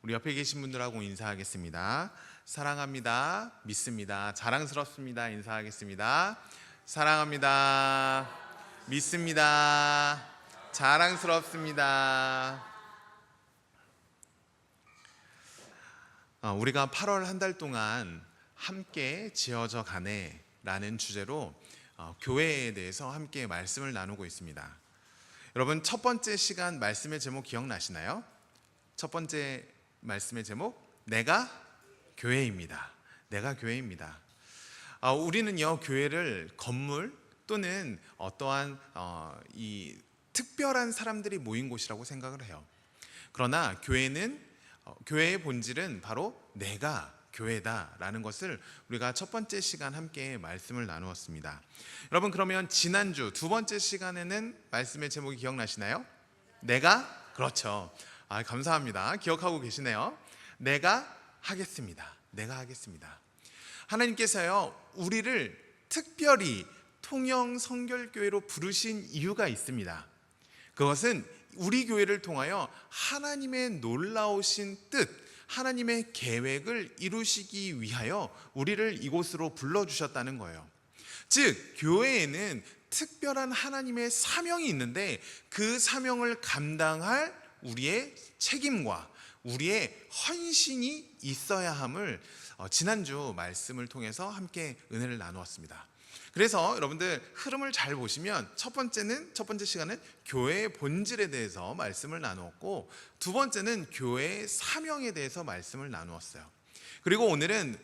우리 옆에 계신 분들하고 인사하겠습니다. 사랑합니다. 믿습니다. 자랑스럽습니다. 인사하겠습니다. 사랑합니다. 믿습니다. 자랑스럽습니다. 우리가 8월 한 달 동안 함께 지어져 가네 라는 주제로 교회에 대해서 함께 말씀을 나누고 있습니다. 여러분, 첫 번째 시간 말씀의 제목 기억나시나요? 첫 번째 말씀의 제목, 내가 교회입니다. 내가 교회입니다. 우리는요, 교회를 건물 또는 어떠한 이 특별한 사람들이 모인 곳이라고 생각을 해요. 그러나 교회의 본질은 바로 내가 교회다라는 것을 우리가 첫 번째 시간 함께 말씀을 나누었습니다. 여러분, 그러면 지난주 두 번째 시간에는 말씀의 제목이 기억나시나요? 그렇죠. 감사합니다. 기억하고 계시네요. 내가 하겠습니다. 내가 하겠습니다. 하나님께서요, 우리를 특별히 통영 성결교회로 부르신 이유가 있습니다. 그것은 우리 교회를 통하여 하나님의 놀라우신 뜻, 하나님의 계획을 이루시기 위하여 우리를 이곳으로 불러주셨다는 거예요. 즉, 교회에는 특별한 하나님의 사명이 있는데 그 사명을 감당할 우리의 책임과 우리의 헌신이 있어야 함을 지난주 말씀을 통해서 함께 은혜를 나누었습니다. 그래서 여러분들 흐름을 잘 보시면 첫 번째 시간은 교회의 본질에 대해서 말씀을 나누었고, 두 번째는 교회의 사명에 대해서 말씀을 나누었어요. 그리고 오늘의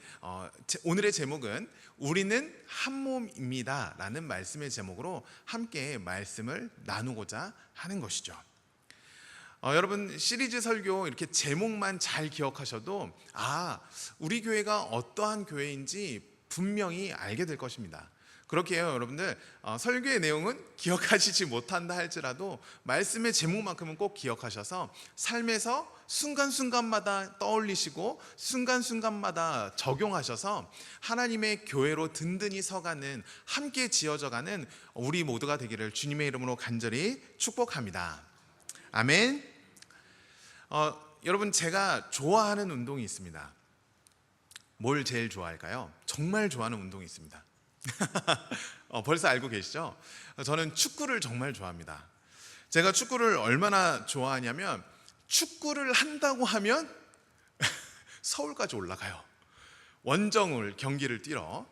제목은 우리는 한 몸입니다 라는 말씀의 제목으로 함께 말씀을 나누고자 하는 것이죠. 여러분, 시리즈 설교 이렇게 제목만 잘 기억하셔도 우리 교회가 어떠한 교회인지 분명히 알게 될 것입니다. 그렇게 해요. 여러분들, 설교의 내용은 기억하시지 못한다 할지라도 말씀의 제목만큼은 꼭 기억하셔서 삶에서 순간순간마다 떠올리시고 순간순간마다 적용하셔서 하나님의 교회로 든든히 서가는, 함께 지어져가는 우리 모두가 되기를 주님의 이름으로 간절히 축복합니다. 아멘. 여러분, 제가 좋아하는 운동이 있습니다. 뭘 제일 좋아할까요? 정말 좋아하는 운동이 있습니다. 벌써 알고 계시죠? 저는 축구를 정말 좋아합니다. 제가 축구를 얼마나 좋아하냐면, 축구를 한다고 하면 서울까지 올라가요. 원정을 경기를 뛰러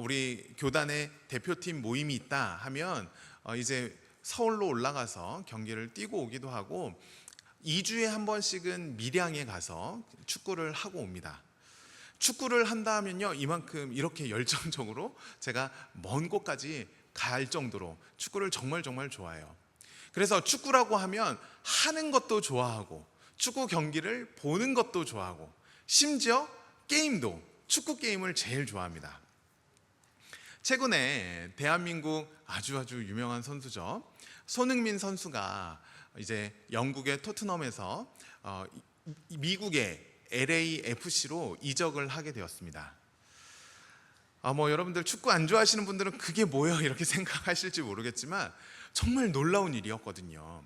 우리 교단의 대표팀 모임이 있다 하면 이제 서울로 올라가서 경기를 뛰고 오기도 하고, 2주에 한 번씩은 밀양에 가서 축구를 하고 옵니다. 축구를 한다 하면요, 이만큼 이렇게 열정적으로 제가 먼 곳까지 갈 정도로 축구를 정말 좋아해요. 그래서 축구라고 하면 하는 것도 좋아하고 축구 경기를 보는 것도 좋아하고, 심지어 게임도, 축구 게임을 제일 좋아합니다. 최근에 대한민국 아주 유명한 선수죠, 손흥민 선수가 이제 영국의 토트넘에서 미국의 LAFC로 이적을 하게 되었습니다. 여러분들 축구 안 좋아하시는 분들은 그게 뭐예요? 이렇게 생각하실지 모르겠지만 정말 놀라운 일이었거든요.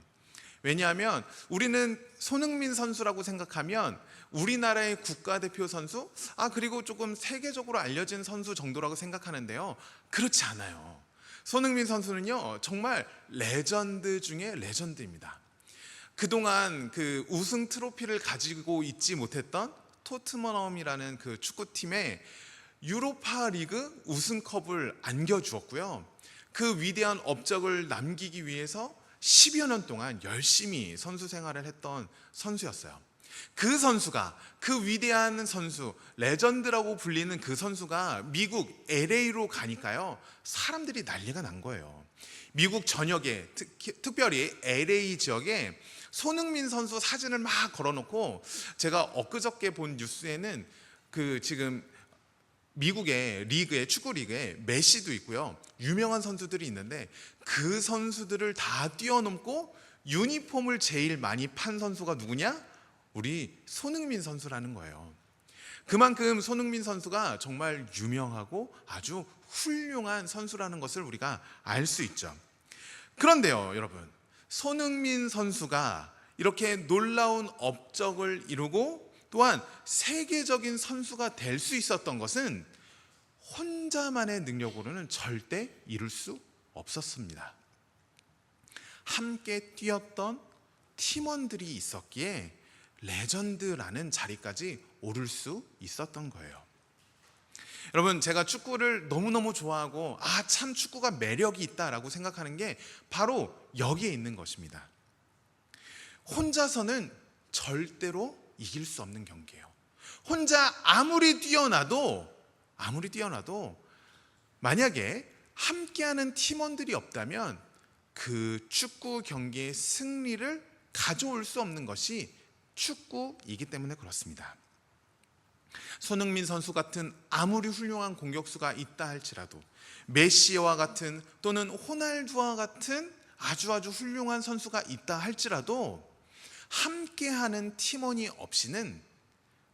왜냐하면 우리는 손흥민 선수라고 생각하면 우리나라의 국가대표 선수, 그리고 조금 세계적으로 알려진 선수 정도라고 생각하는데요, 그렇지 않아요. 손흥민 선수는요, 정말 레전드 중에 레전드입니다. 그동안 그 우승 트로피를 가지고 있지 못했던 토트넘이라는 그 축구팀에 유로파 리그 우승컵을 안겨주었고요. 그 위대한 업적을 남기기 위해서 10여 년 동안 열심히 선수 생활을 했던 선수였어요. 그 선수가, 그 위대한 선수, 레전드라고 불리는 그 선수가 미국 LA로 가니까요, 사람들이 난리가 난 거예요. 미국 전역에, 특별히 LA 지역에 손흥민 선수 사진을 막 걸어놓고, 제가 엊그저께 본 뉴스에는 지금 미국의 축구 리그에 메시도 있고요, 유명한 선수들이 있는데 그 선수들을 다 뛰어넘고 유니폼을 제일 많이 판 선수가 누구냐? 우리 손흥민 선수라는 거예요. 그만큼 손흥민 선수가 정말 유명하고 아주 훌륭한 선수라는 것을 우리가 알 수 있죠. 그런데요, 여러분, 손흥민 선수가 이렇게 놀라운 업적을 이루고 또한 세계적인 선수가 될 수 있었던 것은 혼자만의 능력으로는 절대 이룰 수 없었습니다. 함께 뛰었던 팀원들이 있었기에 레전드라는 자리까지 오를 수 있었던 거예요. 여러분, 제가 축구를 너무너무 좋아하고 참 축구가 매력이 있다라고 생각하는 게 바로 여기에 있는 것입니다. 혼자서는 절대로 이길 수 없는 경기예요. 혼자 아무리 뛰어나도 만약에 함께하는 팀원들이 없다면 그 축구 경기의 승리를 가져올 수 없는 것이 축구이기 때문에 그렇습니다. 손흥민 선수 같은 아무리 훌륭한 공격수가 있다 할지라도, 메시와 같은 또는 호날두와 같은 아주 훌륭한 선수가 있다 할지라도 함께하는 팀원이 없이는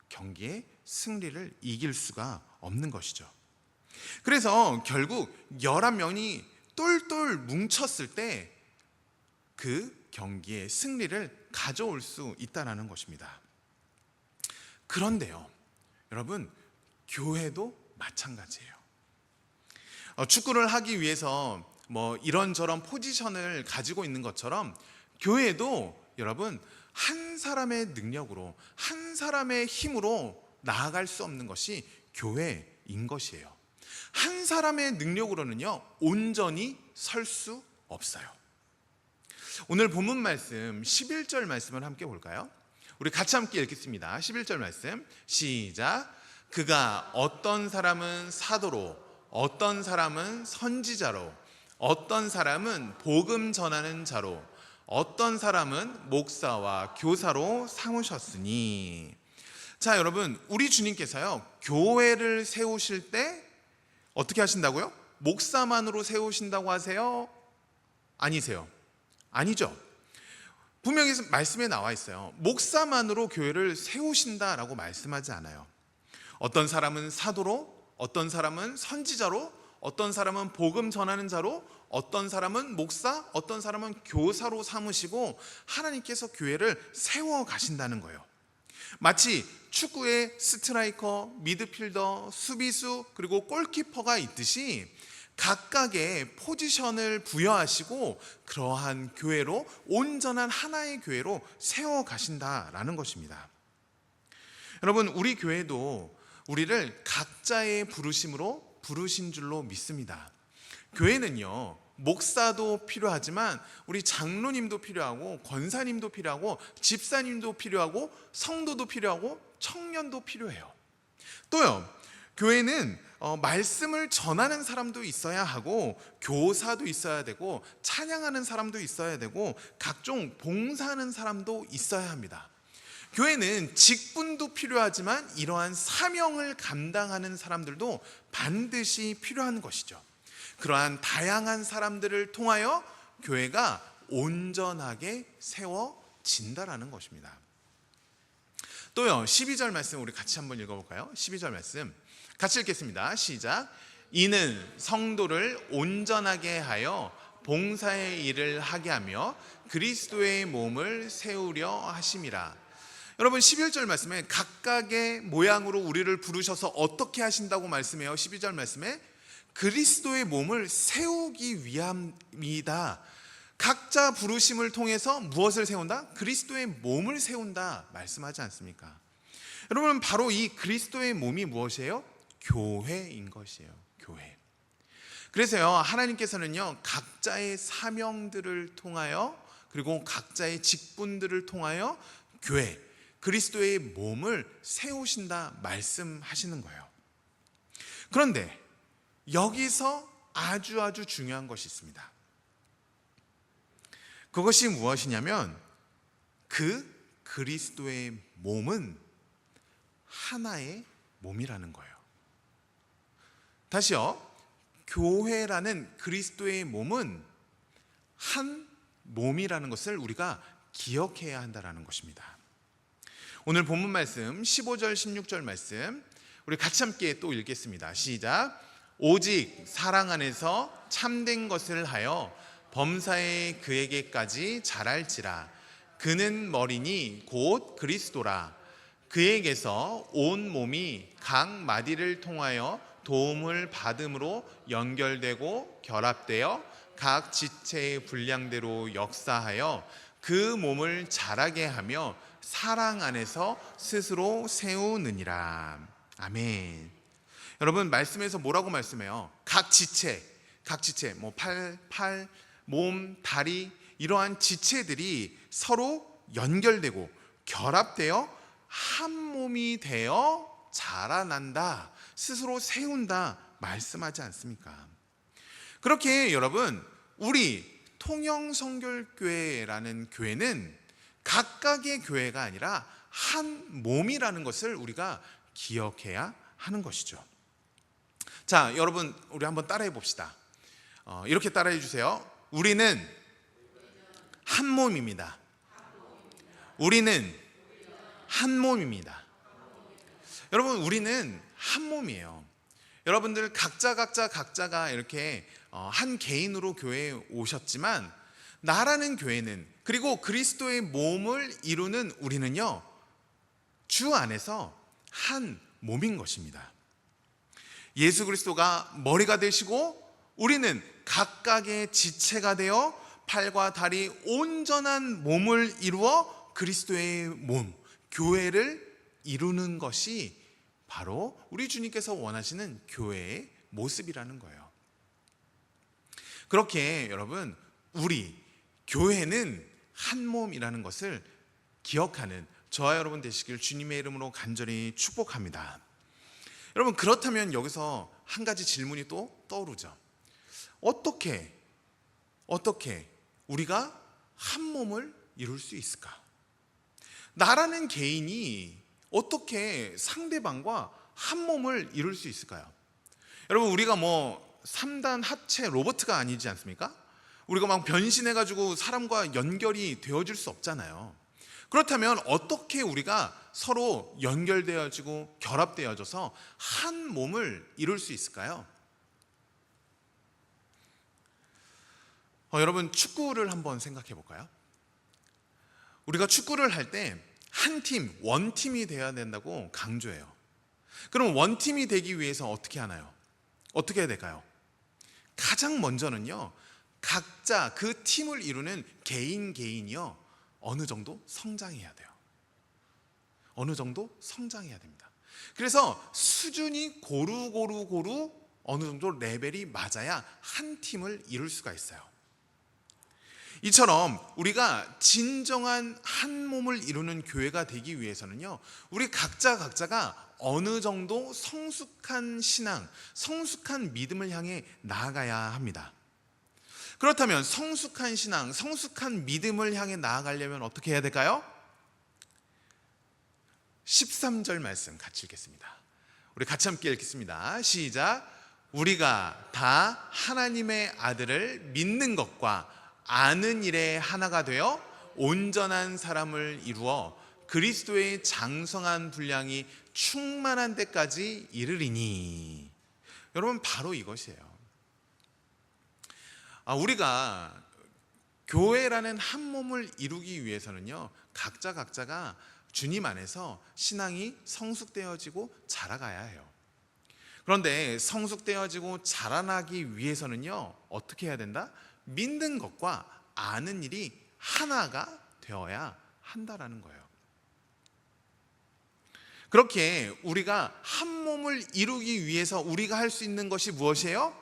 경기의 승리를 이길 수가 없는 것이죠. 그래서 결국 11명이 똘똘 뭉쳤을 때 그 경기의 승리를 가져올 수 있다는 것입니다. 그런데요, 여러분, 교회도 마찬가지예요. 축구를 하기 위해서 이런저런 포지션을 가지고 있는 것처럼 교회도 여러분 한 사람의 능력으로, 한 사람의 힘으로 나아갈 수 없는 것이 교회인 것이에요. 한 사람의 능력으로는요 온전히 설 수 없어요. 오늘 본문 말씀 11절 말씀을 함께 볼까요? 우리 같이 함께 읽겠습니다. 11절 말씀 시작. 그가 어떤 사람은 사도로, 어떤 사람은 선지자로, 어떤 사람은 복음 전하는 자로, 어떤 사람은 목사와 교사로 삼으셨으니. 자, 여러분, 우리 주님께서요 교회를 세우실 때 어떻게 하신다고요? 목사만으로 세우신다고 하세요? 아니세요? 아니죠. 분명히 말씀에 나와 있어요. 목사만으로 교회를 세우신다라고 말씀하지 않아요. 어떤 사람은 사도로, 어떤 사람은 선지자로, 어떤 사람은 복음 전하는 자로, 어떤 사람은 목사, 어떤 사람은 교사로 삼으시고 하나님께서 교회를 세워 가신다는 거예요. 마치 축구의 스트라이커, 미드필더, 수비수, 그리고 골키퍼가 있듯이 각각의 포지션을 부여하시고 그러한 교회로, 온전한 하나의 교회로 세워 가신다라는 것입니다. 여러분, 우리 교회도 우리를 각자의 부르심으로 부르신 줄로 믿습니다. 교회는요 목사도 필요하지만 우리 장로님도 필요하고, 권사님도 필요하고, 집사님도 필요하고, 성도도 필요하고, 청년도 필요해요. 또요, 교회는 말씀을 전하는 사람도 있어야 하고, 교사도 있어야 되고, 찬양하는 사람도 있어야 되고, 각종 봉사하는 사람도 있어야 합니다. 교회는 직분도 필요하지만 이러한 사명을 감당하는 사람들도 반드시 필요한 것이죠. 그러한 다양한 사람들을 통하여 교회가 온전하게 세워진다라는 것입니다. 또요, 12절 말씀 우리 같이 한번 읽어볼까요? 12절 말씀 같이 읽겠습니다. 시작. 이는 성도를 온전하게 하여 봉사의 일을 하게 하며 그리스도의 몸을 세우려 하심이라. 여러분, 11절 말씀에 각각의 모양으로 우리를 부르셔서 어떻게 하신다고 말씀해요? 12절 말씀에 그리스도의 몸을 세우기 위함이다. 각자 부르심을 통해서 무엇을 세운다? 그리스도의 몸을 세운다 말씀하지 않습니까? 여러분, 바로 이 그리스도의 몸이 무엇이에요? 교회인 것이에요. 교회. 그래서요, 하나님께서는요 각자의 사명들을 통하여, 그리고 각자의 직분들을 통하여 교회, 그리스도의 몸을 세우신다 말씀하시는 거예요. 그런데 여기서 아주 중요한 것이 있습니다. 그것이 무엇이냐면 그 그리스도의 몸은 하나의 몸이라는 거예요. 다시요, 교회라는 그리스도의 몸은 한 몸이라는 것을 우리가 기억해야 한다는 것입니다. 오늘 본문 말씀 15절 16절 말씀 우리 같이 함께 또 읽겠습니다. 시작. 오직 사랑 안에서 참된 것을 하여 범사에 그에게까지 자랄지라. 그는 머리니 곧 그리스도라. 그에게서 온 몸이 각 마디를 통하여 도움을 받음으로 연결되고 결합되어 각 지체의 분량대로 역사하여 그 몸을 자라게 하며 사랑 안에서 스스로 세우느니라. 아멘. 여러분, 말씀에서 뭐라고 말씀해요? 각 지체, 뭐 팔, 몸, 다리, 이러한 지체들이 서로 연결되고 결합되어 한 몸이 되어 자라난다, 스스로 세운다 말씀하지 않습니까? 그렇게 여러분, 우리 통영성결교회라는 교회는 각각의 교회가 아니라 한 몸이라는 것을 우리가 기억해야 하는 것이죠. 자, 여러분, 우리 한번 따라해 봅시다. 이렇게 따라해 주세요. 우리는 한 몸입니다. 우리는 한 몸입니다. 여러분, 우리는 한 몸이에요. 여러분들 각자가 이렇게 한 개인으로 교회에 오셨지만, 나라는 교회는, 그리고 그리스도의 몸을 이루는 우리는요, 주 안에서 한 몸인 것입니다. 예수 그리스도가 머리가 되시고 우리는 각각의 지체가 되어 팔과 다리 온전한 몸을 이루어 그리스도의 몸, 교회를 이루는 것이 바로 우리 주님께서 원하시는 교회의 모습이라는 거예요. 그렇게 여러분, 우리 교회는 한 몸이라는 것을 기억하는 저와 여러분 되시길 주님의 이름으로 간절히 축복합니다. 여러분, 그렇다면 여기서 한 가지 질문이 또 떠오르죠. 어떻게 우리가 한 몸을 이룰 수 있을까? 나라는 개인이 어떻게 상대방과 한 몸을 이룰 수 있을까요? 여러분, 우리가 3단 합체 로봇가 아니지 않습니까? 우리가 막 변신해가지고 사람과 연결이 되어질 수 없잖아요. 그렇다면 어떻게 우리가 서로 연결되어지고 결합되어져서 한 몸을 이룰 수 있을까요? 여러분, 축구를 한번 생각해 볼까요? 우리가 축구를 할 때 한 팀, 원팀이 되어야 된다고 강조해요. 그럼 원팀이 되기 위해서 어떻게 하나요? 어떻게 해야 될까요? 가장 먼저는요, 각자 그 팀을 이루는 개인이요, 어느 정도 성장해야 돼요. 어느 정도 성장해야 됩니다. 그래서 수준이 고루 어느 정도 레벨이 맞아야 한 팀을 이룰 수가 있어요. 이처럼 우리가 진정한 한 몸을 이루는 교회가 되기 위해서는요, 우리 각자가 어느 정도 성숙한 신앙, 성숙한 믿음을 향해 나아가야 합니다. 그렇다면 성숙한 신앙, 성숙한 믿음을 향해 나아가려면 어떻게 해야 될까요? 13절 말씀 같이 읽겠습니다. 우리 같이 함께 읽겠습니다. 시작. 우리가 다 하나님의 아들을 믿는 것과 아는 일에 하나가 되어 온전한 사람을 이루어 그리스도의 장성한 분량이 충만한 데까지 이르리니. 여러분, 바로 이것이에요. 우리가 교회라는 한 몸을 이루기 위해서는요, 각자가 주님 안에서 신앙이 성숙되어지고 자라가야 해요. 그런데 성숙되어지고 자라나기 위해서는요, 어떻게 해야 된다? 믿는 것과 아는 일이 하나가 되어야 한다라는 거예요. 그렇게 우리가 한 몸을 이루기 위해서 우리가 할 수 있는 것이 무엇이에요?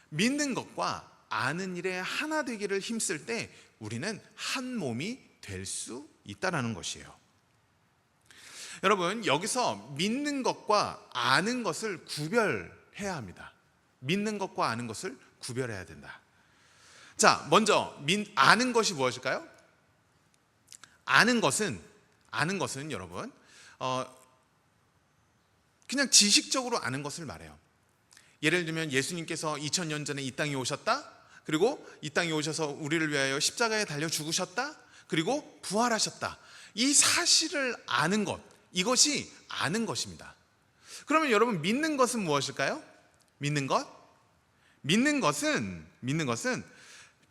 믿는 것과 아는 일에 하나 되기를 힘쓸 때 우리는 한 몸이 될 수 있다라는 것이에요. 여러분, 여기서 믿는 것과 아는 것을 구별해야 합니다. 믿는 것과 아는 것을 구별해야 된다. 자, 먼저 아는 것이 무엇일까요? 아는 것은 여러분, 그냥 지식적으로 아는 것을 말해요. 예를 들면 예수님께서 2000년 전에 이 땅에 오셨다, 그리고 이 땅에 오셔서 우리를 위하여 십자가에 달려 죽으셨다, 그리고 부활하셨다. 이 사실을 아는 것, 이것이 아는 것입니다. 그러면 여러분, 믿는 것은 무엇일까요? 믿는 것은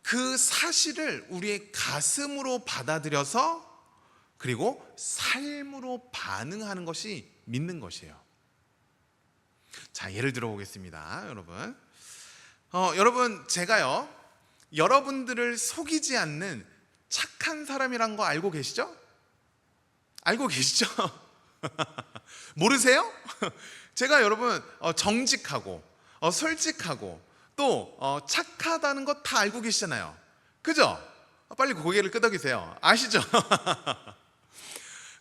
그 사실을 우리의 가슴으로 받아들여서 그리고 삶으로 반응하는 것이 믿는 것이에요. 자, 예를 들어 보겠습니다, 여러분. 여러분, 제가요, 여러분들을 속이지 않는 착한 사람이란 거 알고 계시죠? 알고 계시죠? 모르세요? 제가 여러분 정직하고 솔직하고 또 착하다는 거 다 알고 계시잖아요. 그죠? 빨리 고개를 끄덕이세요. 아시죠?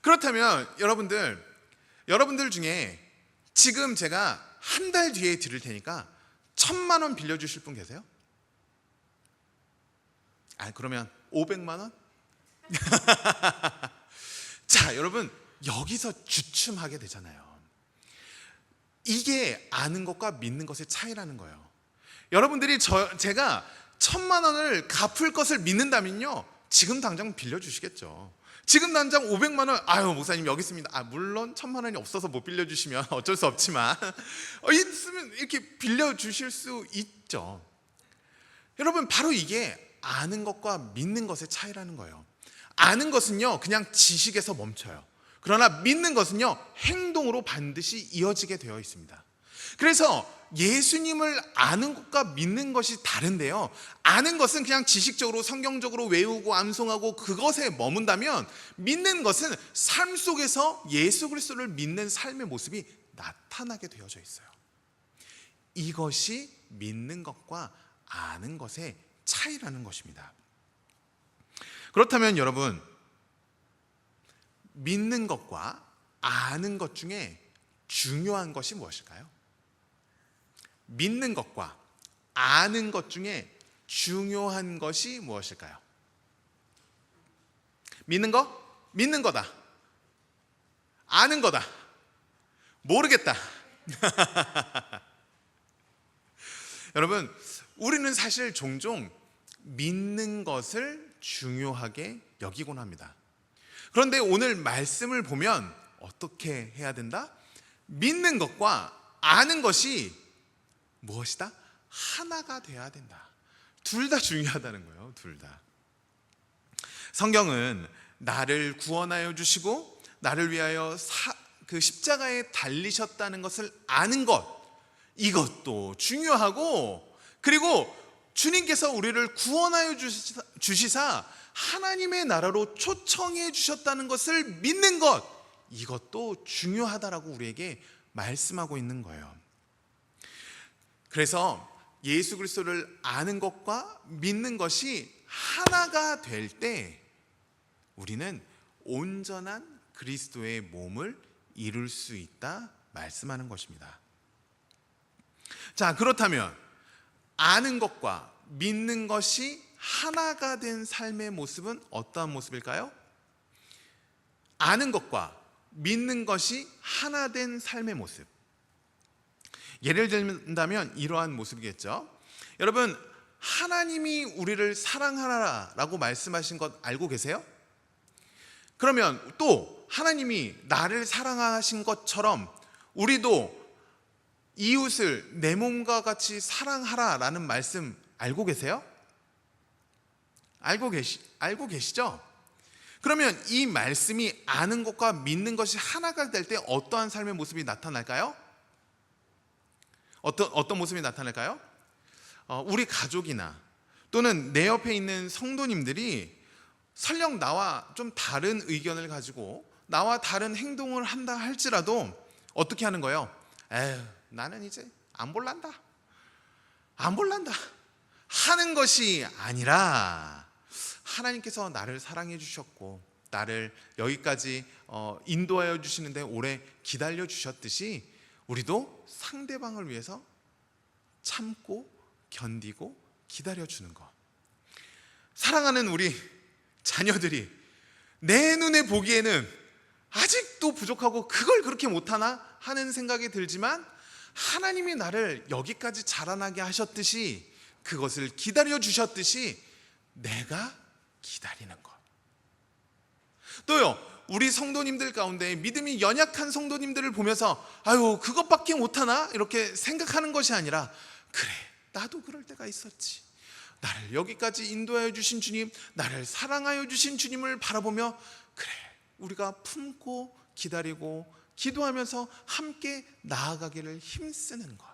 그렇다면 여러분들 중에 지금 제가 한 달 뒤에 드릴 테니까 1,000만 원 빌려주실 분 계세요? 그러면 500만 원? 자, 여러분, 여기서 주춤하게 되잖아요. 이게 아는 것과 믿는 것의 차이라는 거예요. 여러분들이 제가 1,000만 원을 갚을 것을 믿는다면요, 지금 당장 빌려주시겠죠. 지금 당장 500만 원, 목사님 여기 있습니다. 물론 1,000만 원이 없어서 못 빌려주시면 어쩔 수 없지만 있으면 이렇게 빌려주실 수 있죠. 여러분, 바로 이게 아는 것과 믿는 것의 차이라는 거예요. 아는 것은요, 그냥 지식에서 멈춰요. 그러나 믿는 것은요, 행동으로 반드시 이어지게 되어 있습니다. 그래서 예수님을 아는 것과 믿는 것이 다른데요, 아는 것은 그냥 지식적으로 성경적으로 외우고 암송하고 그것에 머문다면, 믿는 것은 삶 속에서 예수 그리스도를 믿는 삶의 모습이 나타나게 되어져 있어요. 이것이 믿는 것과 아는 것의 차이라는 것입니다. 그렇다면 여러분, 믿는 것과 아는 것 중에 중요한 것이 무엇일까요? 믿는 것과 아는 것 중에 중요한 것이 무엇일까요? 믿는 거? 믿는 거다. 아는 거다. 모르겠다. 여러분, 우리는 사실 종종 믿는 것을 중요하게 여기곤 합니다. 그런데 오늘 말씀을 보면 어떻게 해야 된다? 믿는 것과 아는 것이 무엇이다? 하나가 돼야 된다. 둘 다 중요하다는 거예요. 둘 다. 성경은 나를 구원하여 주시고 나를 위하여 그 십자가에 달리셨다는 것을 아는 것, 이것도 중요하고, 그리고 주님께서 우리를 구원하여 주시사 하나님의 나라로 초청해 주셨다는 것을 믿는 것, 이것도 중요하다라고 우리에게 말씀하고 있는 거예요. 그래서 예수 그리스도를 아는 것과 믿는 것이 하나가 될 때 우리는 온전한 그리스도의 몸을 이룰 수 있다 말씀하는 것입니다. 자, 그렇다면 아는 것과 믿는 것이 하나가 된 삶의 모습은 어떠한 모습일까요? 아는 것과 믿는 것이 하나 된 삶의 모습, 예를 들면 이러한 모습이겠죠. 여러분, 하나님이 우리를 사랑하라라고 말씀하신 것 알고 계세요? 그러면 또 하나님이 나를 사랑하신 것처럼 우리도 이웃을 내 몸과 같이 사랑하라라는 말씀 알고 계세요? 알고 계시죠? 그러면 이 말씀이 아는 것과 믿는 것이 하나가 될 때 어떠한 삶의 모습이 나타날까요? 어떤 모습이 나타날까요? 우리 가족이나 또는 내 옆에 있는 성도님들이 설령 나와 좀 다른 의견을 가지고 나와 다른 행동을 한다 할지라도 어떻게 하는 거예요? 나는 이제 안 볼란다 하는 것이 아니라, 하나님께서 나를 사랑해 주셨고 나를 여기까지 인도하여 주시는데 오래 기다려 주셨듯이 우리도 상대방을 위해서 참고 견디고 기다려주는 것. 사랑하는 우리 자녀들이 내 눈에 보기에는 아직도 부족하고 그걸 그렇게 못하나 하는 생각이 들지만, 하나님이 나를 여기까지 자라나게 하셨듯이, 그것을 기다려 주셨듯이 내가 기다리는 것. 또요, 우리 성도님들 가운데 믿음이 연약한 성도님들을 보면서 그것밖에 못하나 이렇게 생각하는 것이 아니라, 그래, 나도 그럴 때가 있었지. 나를 여기까지 인도하여 주신 주님, 나를 사랑하여 주신 주님을 바라보며, 그래, 우리가 품고 기다리고 기도하면서 함께 나아가기를 힘쓰는 것.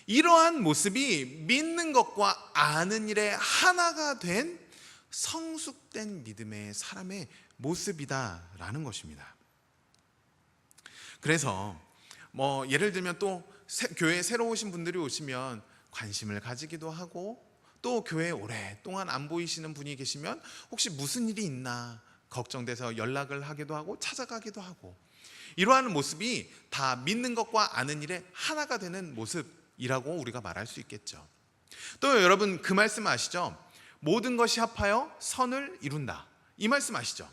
이러한 모습이 믿는 것과 아는 일에 하나가 된 성숙된 믿음의 사람의 모습이다라는 것입니다. 그래서 예를 들면 또 교회에 새로 오신 분들이 오시면 관심을 가지기도 하고, 또 교회에 오랫동안 안 보이시는 분이 계시면 혹시 무슨 일이 있나 걱정돼서 연락을 하기도 하고 찾아가기도 하고, 이러한 모습이 다 믿는 것과 아는 일에 하나가 되는 모습이라고 우리가 말할 수 있겠죠. 또 여러분 그 말씀 아시죠? 모든 것이 합하여 선을 이룬다. 이 말씀 아시죠?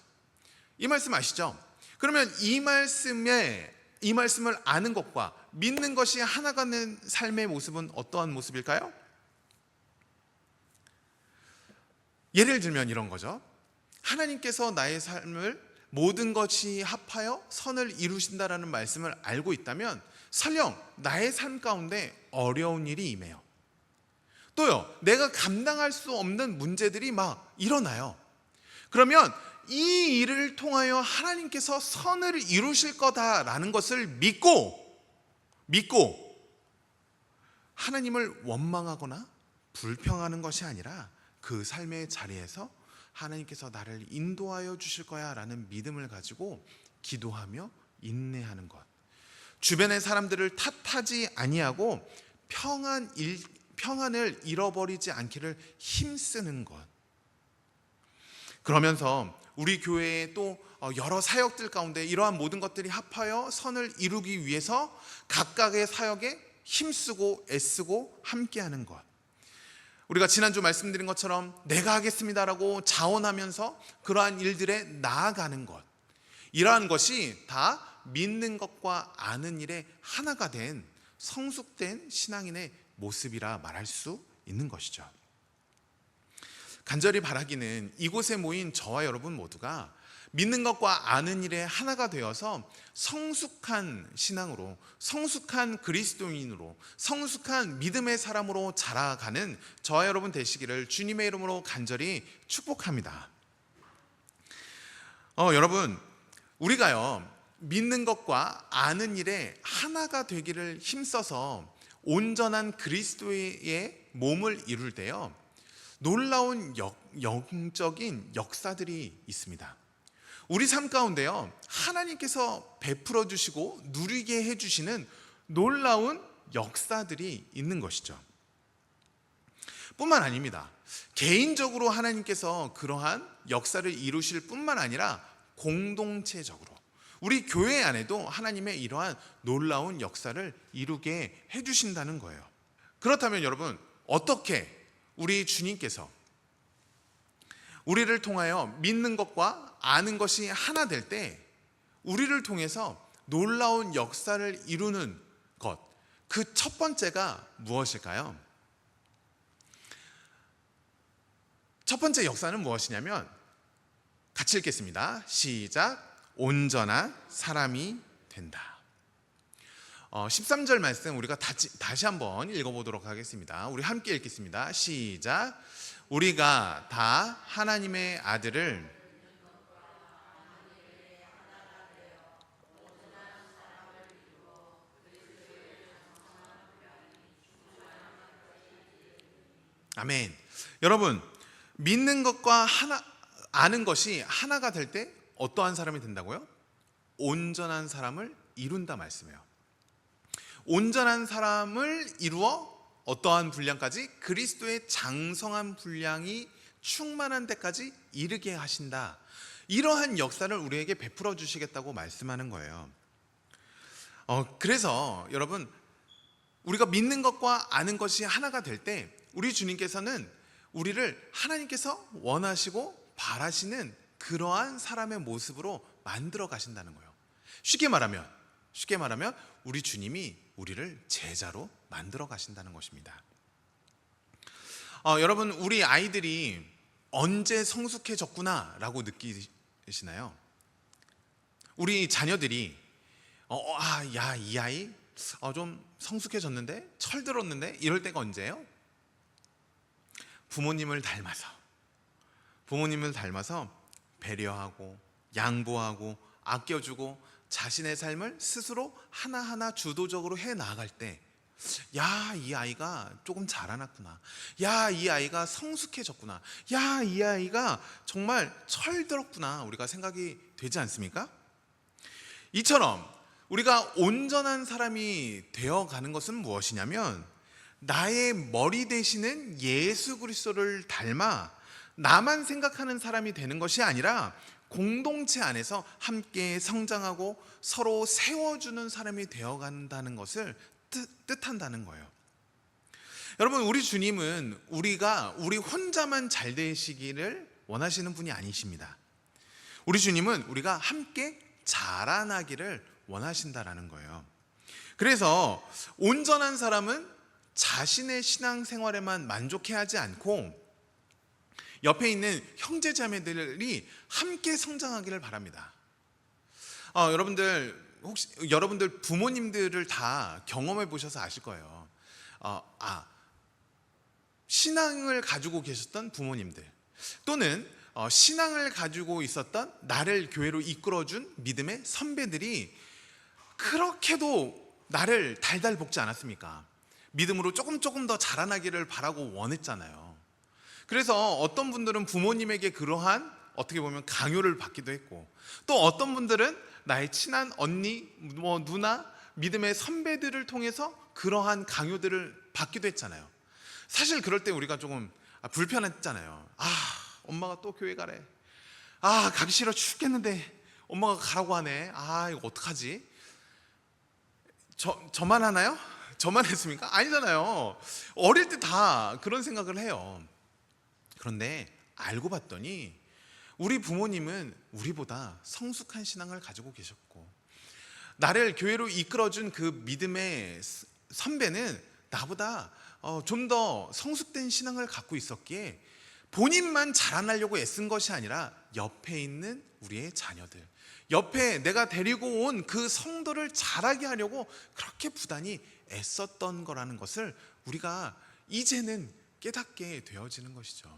이 말씀 아시죠? 그러면 이 말씀을 아는 것과 믿는 것이 하나가 된 삶의 모습은 어떠한 모습일까요? 예를 들면 이런 거죠. 하나님께서 나의 삶을 모든 것이 합하여 선을 이루신다라는 말씀을 알고 있다면 설령 나의 삶 가운데 어려운 일이 임해요. 또요, 내가 감당할 수 없는 문제들이 막 일어나요. 그러면 이 일을 통하여 하나님께서 선을 이루실 거다라는 것을 믿고 하나님을 원망하거나 불평하는 것이 아니라 그 삶의 자리에서 하나님께서 나를 인도하여 주실 거야 라는 믿음을 가지고 기도하며 인내하는 것, 주변의 사람들을 탓하지 아니하고 평안을 잃어버리지 않기를 힘쓰는 것. 그러면서 우리 교회에 또 여러 사역들 가운데 이러한 모든 것들이 합하여 선을 이루기 위해서 각각의 사역에 힘쓰고 애쓰고 함께하는 것. 우리가 지난주 말씀드린 것처럼 내가 하겠습니다라고 자원하면서 그러한 일들에 나아가는 것, 이러한 것이 다 믿는 것과 아는 일에 하나가 된 성숙된 신앙인의 모습이라 말할 수 있는 것이죠. 간절히 바라기는 이곳에 모인 저와 여러분 모두가 믿는 것과 아는 일에 하나가 되어서 성숙한 신앙으로, 성숙한 그리스도인으로, 성숙한 믿음의 사람으로 자라가는 저와 여러분 되시기를 주님의 이름으로 간절히 축복합니다. 여러분, 우리가요 믿는 것과 아는 일에 하나가 되기를 힘써서 온전한 그리스도의 몸을 이룰 때요 놀라운 영적인 역사들이 있습니다. 우리 삶 가운데요 하나님께서 베풀어 주시고 누리게 해주시는 놀라운 역사들이 있는 것이죠. 뿐만 아닙니다. 개인적으로 하나님께서 그러한 역사를 이루실 뿐만 아니라 공동체적으로 우리 교회 안에도 하나님의 이러한 놀라운 역사를 이루게 해주신다는 거예요. 그렇다면 여러분, 어떻게 우리 주님께서 우리를 통하여 믿는 것과 아는 것이 하나 될 때 우리를 통해서 놀라운 역사를 이루는 것, 그 첫 번째가 무엇일까요? 첫 번째 역사는 무엇이냐면, 같이 읽겠습니다. 시작. 온전한 사람이 된다. 13절 말씀 우리가 다시 한번 읽어보도록 하겠습니다. 우리 함께 읽겠습니다. 시작. 우리가 다 하나님의 아들을 아멘. 여러분, 믿는 것과 아는 것이 하나가 될 때 어떠한 사람이 된다고요? 온전한 사람을 이룬다 말씀이에요. 온전한 사람을 이루어 어떠한 분량까지? 그리스도의 장성한 분량이 충만한 데까지 이르게 하신다. 이러한 역사를 우리에게 베풀어 주시겠다고 말씀하는 거예요. 그래서 여러분, 우리가 믿는 것과 아는 것이 하나가 될 때 우리 주님께서는 우리를 하나님께서 원하시고 바라시는 그러한 사람의 모습으로 만들어 가신다는 거예요. 쉽게 말하면 우리 주님이 우리를 제자로 만들어 가신다는 것입니다. 여러분, 우리 아이들이 언제 성숙해졌구나라고 느끼시나요? 우리 자녀들이 이 아이 좀 성숙해졌는데, 철들었는데, 이럴 때가 언제예요? 부모님을 닮아서 배려하고 양보하고 아껴주고 자신의 삶을 스스로 하나하나 주도적으로 해 나갈 때, 야, 이 아이가 조금 자라났구나. 야, 이 아이가 성숙해졌구나. 야, 이 아이가 정말 철들었구나. 우리가 생각이 되지 않습니까? 이처럼 우리가 온전한 사람이 되어가는 것은 무엇이냐면, 나의 머리 되시는 예수 그리스도를 닮아 나만 생각하는 사람이 되는 것이 아니라 공동체 안에서 함께 성장하고 서로 세워주는 사람이 되어간다는 것을 뜻한다는 거예요. 여러분, 우리 주님은 우리 혼자만 잘 되시기를 원하시는 분이 아니십니다. 우리 주님은 우리가 함께 자라나기를 원하신다라는 거예요. 그래서 온전한 사람은 자신의 신앙생활에만 만족해하지 않고 옆에 있는 형제 자매들이 함께 성장하기를 바랍니다. 여러분들 부모님들을 다 경험해 보셔서 아실 거예요. 신앙을 가지고 계셨던 부모님들, 또는 신앙을 가지고 있었던 나를 교회로 이끌어준 믿음의 선배들이 그렇게도 나를 달달 볶지 않았습니까? 믿음으로 조금 더 자라나기를 바라고 원했잖아요. 그래서 어떤 분들은 부모님에게 그러한 어떻게 보면 강요를 받기도 했고, 또 어떤 분들은 나의 친한 언니, 누나, 믿음의 선배들을 통해서 그러한 강요들을 받기도 했잖아요. 사실 그럴 때 우리가 조금 불편했잖아요. 엄마가 또 교회 가래. 가기 싫어 죽겠는데 엄마가 가라고 하네. 이거 어떡하지? 저만 하나요? 저만 했습니까? 아니잖아요. 어릴 때 다 그런 생각을 해요. 그런데 알고 봤더니 우리 부모님은 우리보다 성숙한 신앙을 가지고 계셨고, 나를 교회로 이끌어준 그 믿음의 선배는 나보다 좀 더 성숙된 신앙을 갖고 있었기에 본인만 자라나려고 애쓴 것이 아니라 옆에 있는 우리의 자녀들, 옆에 내가 데리고 온 그 성도를 자라게 하려고 그렇게 부단히 애썼던 거라는 것을 우리가 이제는 깨닫게 되어지는 것이죠.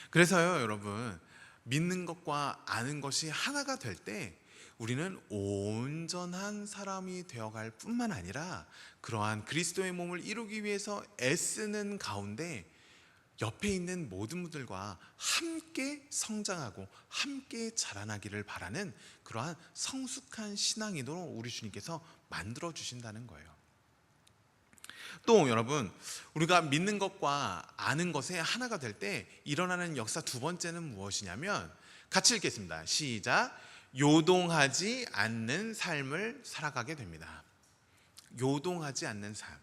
그래서요, 여러분, 믿는 것과 아는 것이 하나가 될 때 우리는 온전한 사람이 되어갈 뿐만 아니라 그러한 그리스도의 몸을 이루기 위해서 애쓰는 가운데 옆에 있는 모든 분들과 함께 성장하고 함께 자라나기를 바라는 그러한 성숙한 신앙인으로 우리 주님께서 만들어 주신다는 거예요. 또 여러분, 우리가 믿는 것과 아는 것에 하나가 될 때 일어나는 역사 두 번째는 무엇이냐면, 같이 읽겠습니다. 시작. 요동하지 않는 삶을 살아가게 됩니다. 요동하지 않는 삶.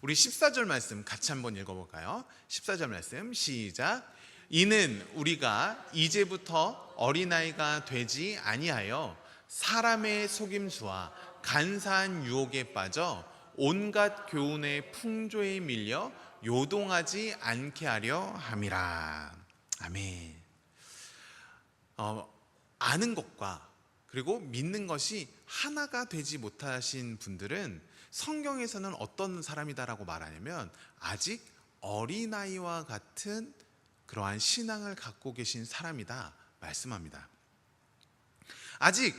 우리 14절 말씀 같이 한번 읽어볼까요? 14절 말씀 시작. 이는 우리가 이제부터 어린아이가 되지 아니하여 사람의 속임수와 간사한 유혹에 빠져 온갖 교훈의 풍조에 밀려 요동하지 않게 하려 함이라. 아멘. 아는 것과 그리고 믿는 것이 하나가 되지 못하신 분들은 성경에서는 어떤 사람이다라고 말하냐면, 아직 어린아이와 같은 그러한 신앙을 갖고 계신 사람이다 말씀합니다. 아직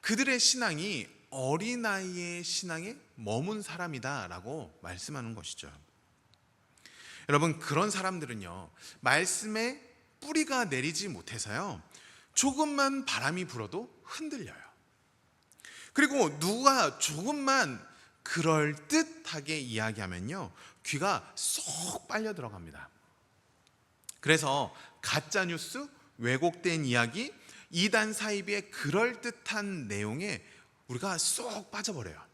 그들의 신앙이 어린아이의 신앙에 머문 사람이다라고 말씀하는 것이죠. 여러분, 그런 사람들은요, 말씀에 뿌리가 내리지 못해서요, 조금만 바람이 불어도 흔들려요. 그리고 누가 조금만 그럴듯하게 이야기하면요, 귀가 쏙 빨려 들어갑니다. 그래서 가짜뉴스, 왜곡된 이야기, 이단 사이비의 그럴듯한 내용에 우리가 쏙 빠져버려요.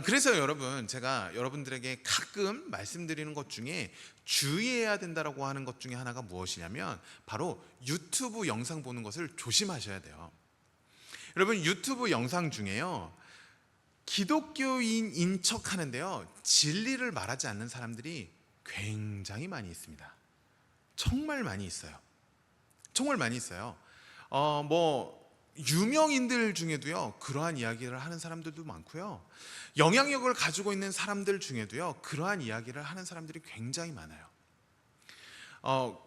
그래서 여러분, 제가 여러분들에게 가끔 말씀드리는 것 중에 주의해야 된다고 하는 것 중에 하나가 무엇이냐면, 바로 유튜브 영상 보는 것을 조심하셔야 돼요. 여러분, 유튜브 영상 중에요, 기독교인인 척 하는데요, 진리를 말하지 않는 사람들이 굉장히 많이 있습니다. 정말 많이 있어요. 정말 많이 있어요. 유명인들 중에도요, 그러한 이야기를 하는 사람들도 많고요, 영향력을 가지고 있는 사람들 중에도요, 그러한 이야기를 하는 사람들이 굉장히 많아요.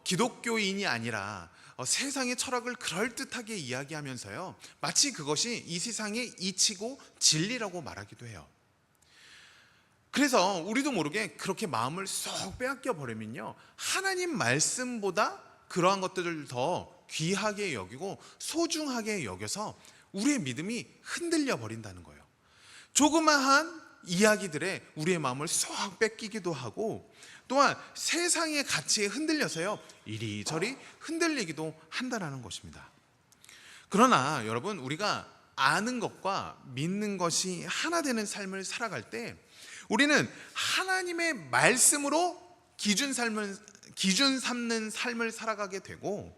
기독교인이 아니라 세상의 철학을 그럴듯하게 이야기하면서요, 마치 그것이 이 세상의 이치고 진리라고 말하기도 해요. 그래서 우리도 모르게 그렇게 마음을 쏙 빼앗겨 버리면요, 하나님 말씀보다 그러한 것들을 더 귀하게 여기고 소중하게 여겨서 우리의 믿음이 흔들려 버린다는 거예요. 조그마한 이야기들에 우리의 마음을 쏙 뺏기기도 하고, 또한 세상의 가치에 흔들려서요, 이리저리 흔들리기도 한다는 것입니다. 그러나 여러분, 우리가 아는 것과 믿는 것이 하나 되는 삶을 살아갈 때 우리는 하나님의 말씀으로 기준 삼는 삶을 살아가게 되고,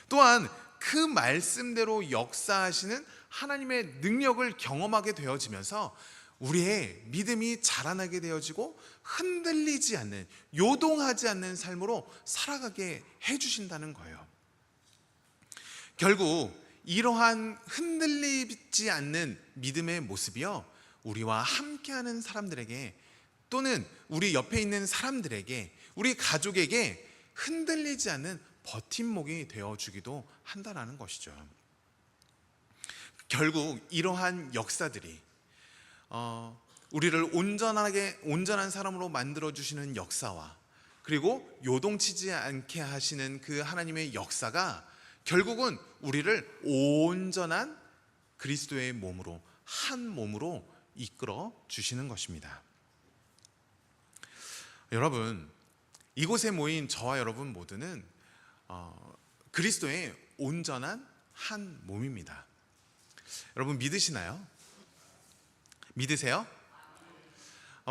또한 그 말씀대로 역사하시는 하나님의 능력을 경험하게 되어지면서 우리의 믿음이 자라나게 되어지고 흔들리지 않는, 요동하지 않는 삶으로 살아가게 해주신다는 거예요. 결국 이러한 흔들리지 않는 믿음의 모습이요, 우리와 함께하는 사람들에게, 또는 우리 옆에 있는 사람들에게, 우리 가족에게 흔들리지 않는 버팀목이 되어주기도 한다는 것이죠. 결국 이러한 역사들이 우리를 온전한 사람으로 만들어주시는 역사와, 그리고 요동치지 않게 하시는 그 하나님의 역사가 결국은 우리를 온전한 그리스도의 몸으로, 한 몸으로 이끌어 주시는 것입니다. 여러분, 이곳에 모인 저와 여러분 모두는 그리스도의 온전한 한 몸입니다. 여러분 믿으시나요? 믿으세요?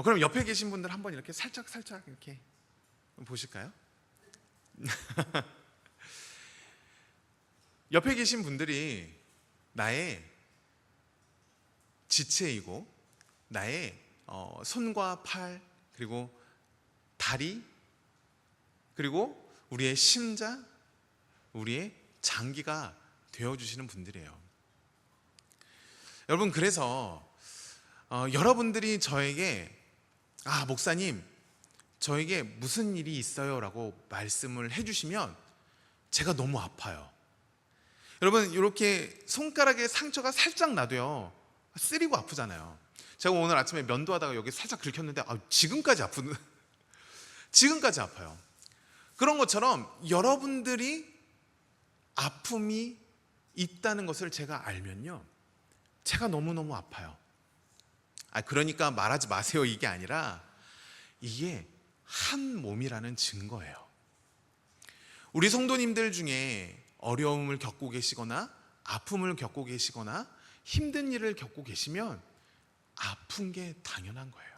그럼 옆에 계신 분들 한번 이렇게 살짝 이렇게 보실까요? 옆에 계신 분들이 나의 지체이고, 나의 손과 팔, 그리고 다리, 그리고 우리의 심장, 우리의 장기가 되어주시는 분들이에요. 여러분, 그래서 여러분들이 저에게 목사님, 저에게 무슨 일이 있어요 라고 말씀을 해주시면 제가 너무 아파요. 여러분, 이렇게 손가락에 상처가 살짝 나도요, 쓰리고 아프잖아요. 제가 오늘 아침에 면도하다가 여기 살짝 긁혔는데 지금까지 아파요. 그런 것처럼 여러분들이 아픔이 있다는 것을 제가 알면요, 제가 너무너무 아파요. 그러니까 말하지 마세요, 이게 아니라 이게 한 몸이라는 증거예요. 우리 성도님들 중에 어려움을 겪고 계시거나 아픔을 겪고 계시거나 힘든 일을 겪고 계시면 아픈 게 당연한 거예요.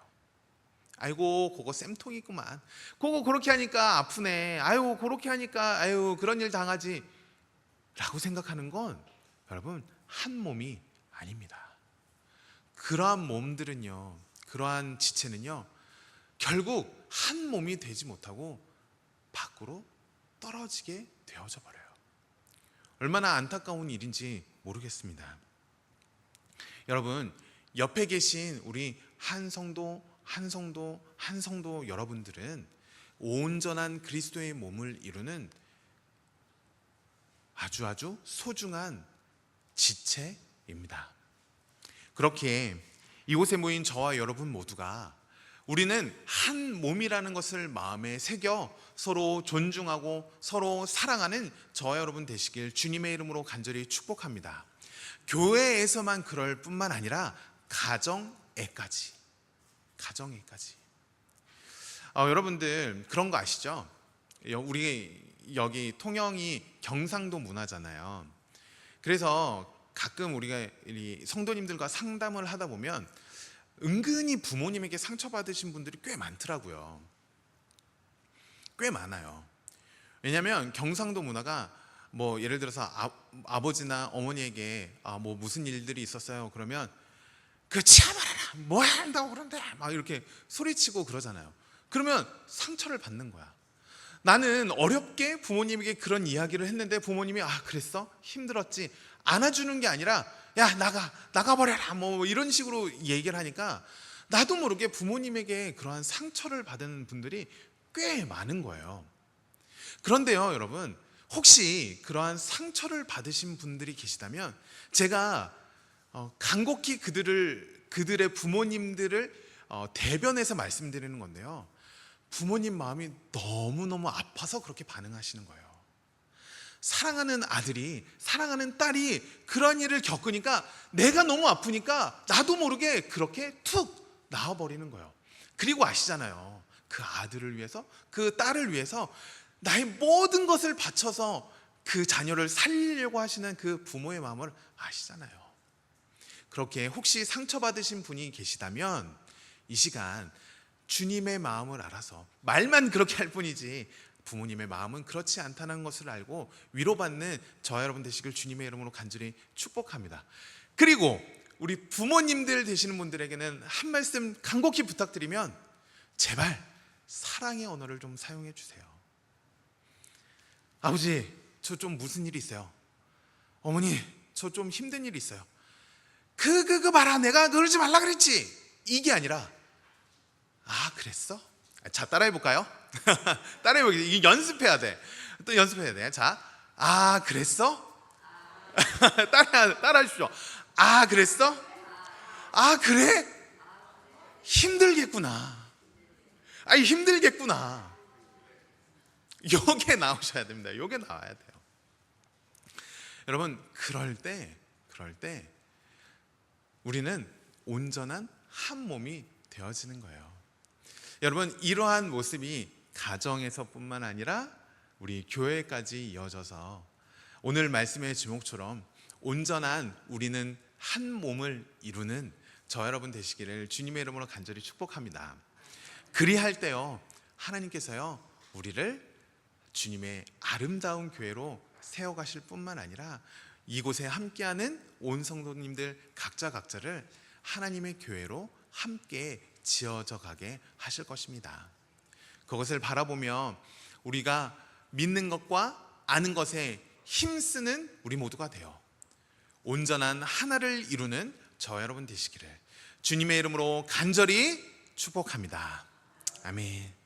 아이고, 그거 쌤통이구만. 그거 그렇게 하니까 아프네. 아유, 그렇게 하니까 그런 일 당하지 라고 생각하는 건 여러분, 한 몸이 아닙니다. 그러한 몸들은요, 그러한 지체는요, 결국 한 몸이 되지 못하고 밖으로 떨어지게 되어져 버려요. 얼마나 안타까운 일인지 모르겠습니다. 여러분, 옆에 계신 우리 한 성도 여러분들은 온전한 그리스도의 몸을 이루는 아주 소중한 지체입니다. 그렇게 이곳에 모인 저와 여러분 모두가 우리는 한 몸이라는 것을 마음에 새겨 서로 존중하고 서로 사랑하는 저와 여러분 되시길 주님의 이름으로 간절히 축복합니다. 교회에서만 그럴 뿐만 아니라 가정에까지. 여러분들 그런 거 아시죠? 우리 여기 통영이 경상도 문화잖아요. 그래서 가끔 우리가 성도님들과 상담을 하다 보면 은근히 부모님에게 상처받으신 분들이 꽤 많더라고요. 꽤 많아요. 왜냐하면 경상도 문화가 예를 들어서 아버지나 어머니에게 무슨 일들이 있었어요 그러면 참아라, 뭐 한다고 그런데 막 이렇게 소리치고 그러잖아요. 그러면 상처를 받는 거야. 나는 어렵게 부모님에게 그런 이야기를 했는데 부모님이 그랬어? 힘들었지? 안아주는 게 아니라 야, 나가버려라 이런 식으로 얘기를 하니까 나도 모르게 부모님에게 그러한 상처를 받은 분들이 꽤 많은 거예요. 그런데요, 여러분, 혹시 그러한 상처를 받으신 분들이 계시다면 제가 간곡히 그들의 부모님들을 대변해서 말씀드리는 건데요, 부모님 마음이 너무너무 아파서 그렇게 반응하시는 거예요. 사랑하는 아들이, 사랑하는 딸이 그런 일을 겪으니까 내가 너무 아프니까 나도 모르게 그렇게 툭 나와버리는 거예요. 그리고 아시잖아요, 그 아들을 위해서, 그 딸을 위해서 나의 모든 것을 바쳐서 그 자녀를 살리려고 하시는 그 부모의 마음을 아시잖아요. 그렇게 혹시 상처받으신 분이 계시다면 이 시간 주님의 마음을 알아서, 말만 그렇게 할 뿐이지 부모님의 마음은 그렇지 않다는 것을 알고 위로받는 저와 여러분 되시길 주님의 이름으로 간절히 축복합니다. 그리고 우리 부모님들 되시는 분들에게는 한 말씀 간곡히 부탁드리면, 제발 사랑의 언어를 좀 사용해 주세요. 아버지, 저 좀 무슨 일이 있어요. 어머니, 저 좀 힘든 일이 있어요. 그 봐라, 내가 그러지 말라 그랬지. 이게 아니라, 아 그랬어? 자, 따라해 볼까요? 따라해 보기, 이게 연습해야 돼. 또 연습해야 돼. 자, 아 그랬어? 따라 주십시오. 아 그랬어? 아 그래? 힘들겠구나. 아니 힘들겠구나. 요게 나오셔야 됩니다. 요게 나와야 돼요. 여러분, 그럴 때 우리는 온전한 한 몸이 되어지는 거예요. 여러분, 이러한 모습이 가정에서뿐만 아니라 우리 교회까지 이어져서 오늘 말씀의 제목처럼 온전한 우리는 한 몸을 이루는 저 여러분 되시기를 주님의 이름으로 간절히 축복합니다. 그리할 때요, 하나님께서요 우리를 주님의 아름다운 교회로 세워가실 뿐만 아니라 이곳에 함께하는 온 성도님들 각자를 하나님의 교회로 함께 지어져 가게 하실 것입니다. 그것을 바라보며 우리가 믿는 것과 아는 것에 힘쓰는 우리 모두가 되어 온전한 하나를 이루는 저 여러분 되시기를 주님의 이름으로 간절히 축복합니다. 아멘.